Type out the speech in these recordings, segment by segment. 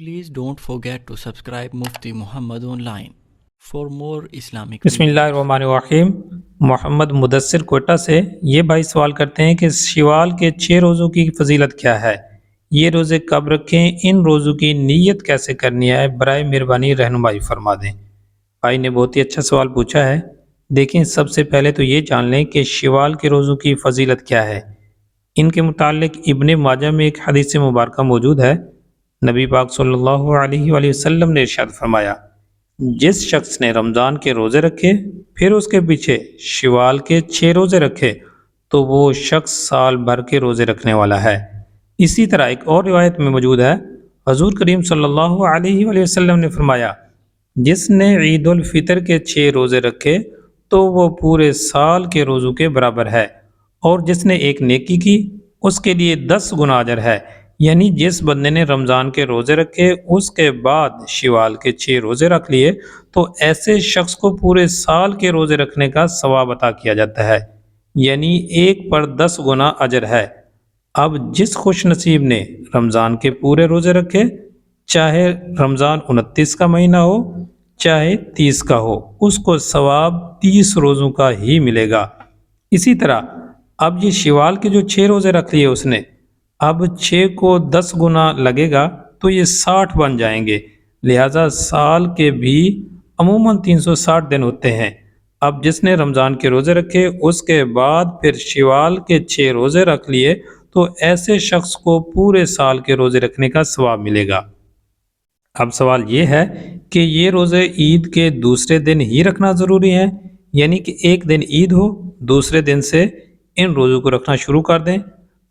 Please don't forget to subscribe Mufti Muhammad online for more Islamic بسم اللہ videos. الرحمن الرحیم۔ محمد مدثر کوئٹہ سے یہ بھائی سوال کرتے ہیں کہ شوال کے 6 روزوں کی فضیلت کیا ہے، یہ روزے کب رکھیں، ان روزوں کی نیت کیسے کرنی ہے، برائے مہربانی رہنمائی فرما دیں۔ بھائی نے بہت ہی اچھا سوال پوچھا ہے۔ دیکھیں، سب سے پہلے تو یہ جان لیں کہ شوال کے روزوں کی فضیلت کیا ہے۔ ان کے متعلق ابن ماجہ میں ایک حدیث مبارکہ موجود ہے۔ نبی پاک صلی اللہ علیہ وآلہ وسلم نے ارشاد فرمایا، جس شخص نے رمضان کے روزے رکھے پھر اس کے پیچھے شوال کے 6 روزے رکھے تو وہ شخص سال بھر کے روزے رکھنے والا ہے۔ اسی طرح ایک اور روایت میں موجود ہے، حضور کریم صلی اللہ علیہ وآلہ وسلم نے فرمایا، جس نے عید الفطر کے 6 روزے رکھے تو وہ پورے سال کے روزوں کے برابر ہے، اور جس نے ایک نیکی کی اس کے لیے 10 گنا اجر ہے۔ یعنی جس بندے نے رمضان کے روزے رکھے اس کے بعد شوال کے 6 روزے رکھ لیے تو ایسے شخص کو پورے سال کے روزے رکھنے کا ثواب عطا کیا جاتا ہے، یعنی 1 پر 10 گنا اجر ہے۔ اب جس خوش نصیب نے رمضان کے پورے روزے رکھے، چاہے رمضان 29 کا مہینہ ہو چاہے 30 کا ہو، اس کو ثواب 30 روزوں کا ہی ملے گا۔ اسی طرح اب یہ شوال کے جو 6 روزے رکھ لیے اس نے، اب 6 کو 10 گنا لگے گا تو یہ 60 بن جائیں گے، لہٰذا سال کے بھی عموماً 360 دن ہوتے ہیں۔ اب جس نے رمضان کے روزے رکھے اس کے بعد پھر شوال کے 6 روزے رکھ لیے تو ایسے شخص کو پورے سال کے روزے رکھنے کا ثواب ملے گا۔ اب سوال یہ ہے کہ یہ روزے عید کے دوسرے دن ہی رکھنا ضروری ہے، یعنی کہ ایک دن عید ہو دوسرے دن سے ان روزوں کو رکھنا شروع کر دیں۔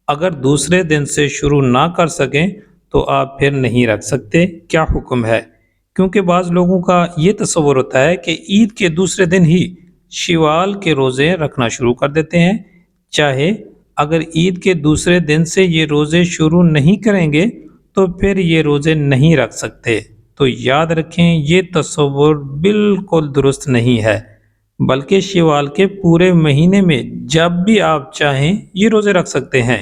اگر دوسرے دن سے شروع نہ کر سکیں تو آپ پھر نہیں رکھ سکتے۔ کیا حکم ہے؟ کیونکہ بعض لوگوں کا یہ تصور ہوتا ہے کہ عید کے دوسرے دن ہی شوال کے روزے رکھنا شروع کر دیتے ہیں، چاہے اگر عید کے دوسرے دن سے یہ روزے شروع نہیں کریں گے تو پھر یہ روزے نہیں رکھ سکتے۔ تو یاد رکھیں، یہ تصور بالکل درست نہیں ہے، بلکہ شوال کے پورے مہینے میں جب بھی آپ چاہیں یہ روزے رکھ سکتے ہیں۔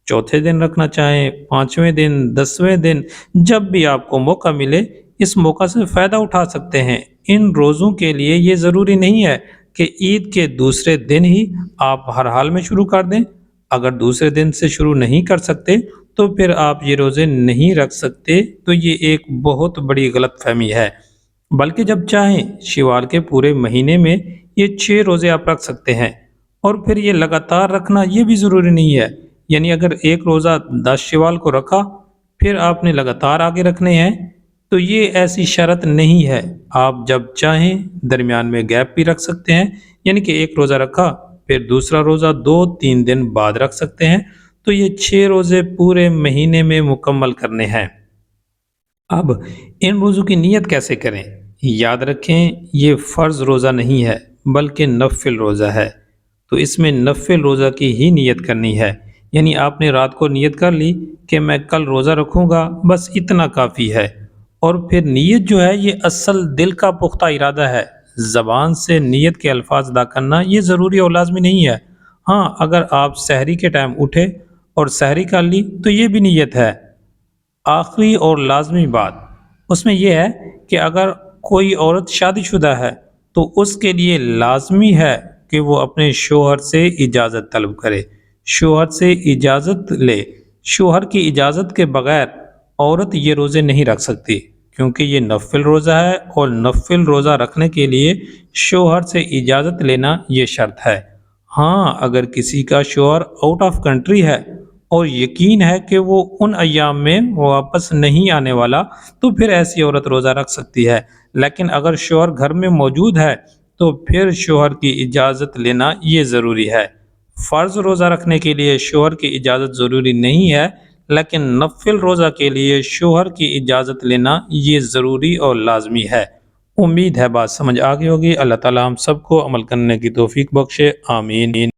چوتھے دن رکھنا چاہیں، 5ویں دن، 10ویں دن، جب بھی آپ کو موقع ملے اس موقع سے فائدہ اٹھا سکتے ہیں۔ ان روزوں کے لیے یہ ضروری نہیں ہے کہ عید کے دوسرے دن ہی آپ ہر حال میں شروع کر دیں۔ اگر دوسرے دن سے شروع نہیں کر سکتے تو پھر آپ یہ روزے نہیں رکھ سکتے، تو یہ ایک بہت بڑی غلط فہمی ہے۔ بلکہ جب چاہیں شوال کے پورے مہینے میں یہ 6 روزے آپ رکھ سکتے ہیں، اور پھر یہ لگاتار رکھنا یہ بھی ضروری نہیں ہے، یعنی اگر ایک روزہ 10 شوال کو رکھا پھر آپ نے لگاتار آگے رکھنے ہیں تو یہ ایسی شرط نہیں ہے۔ آپ جب چاہیں درمیان میں گیپ بھی رکھ سکتے ہیں، یعنی کہ ایک روزہ رکھا پھر دوسرا روزہ 2-3 دن بعد رکھ سکتے ہیں، تو یہ 6 روزے پورے مہینے میں مکمل کرنے ہیں۔ اب ان روزوں کی نیت کیسے کریں؟ یاد رکھیں، یہ فرض روزہ نہیں ہے بلکہ نفل روزہ ہے، تو اس میں نفل روزہ کی ہی نیت کرنی ہے۔ یعنی آپ نے رات کو نیت کر لی کہ میں کل روزہ رکھوں گا، بس اتنا کافی ہے۔ اور پھر نیت جو ہے یہ اصل دل کا پختہ ارادہ ہے، زبان سے نیت کے الفاظ ادا کرنا یہ ضروری اور لازمی نہیں ہے۔ ہاں، اگر آپ سحری کے ٹائم اٹھے اور سحری کر لی تو یہ بھی نیت ہے۔ آخری اور لازمی بات اس میں یہ ہے کہ اگر کوئی عورت شادی شدہ ہے تو اس کے لیے لازمی ہے کہ وہ اپنے شوہر سے اجازت طلب کرے، شوہر سے اجازت لے۔ شوہر کی اجازت کے بغیر عورت یہ روزے نہیں رکھ سکتی، کیونکہ یہ نفل روزہ ہے، اور نفل روزہ رکھنے کے لیے شوہر سے اجازت لینا یہ شرط ہے۔ ہاں، اگر کسی کا شوہر آؤٹ آف کنٹری ہے اور یقین ہے کہ وہ ان ایام میں واپس نہیں آنے والا تو پھر ایسی عورت روزہ رکھ سکتی ہے، لیکن اگر شوہر گھر میں موجود ہے تو پھر شوہر کی اجازت لینا یہ ضروری ہے۔ فرض روزہ رکھنے کے لیے شوہر کی اجازت ضروری نہیں ہے، لیکن نفل روزہ کے لیے شوہر کی اجازت لینا یہ ضروری اور لازمی ہے۔ امید ہے بات سمجھ آ گئی ہوگی۔ اللہ تعالی ہم سب کو عمل کرنے کی توفیق بخشے، آمین۔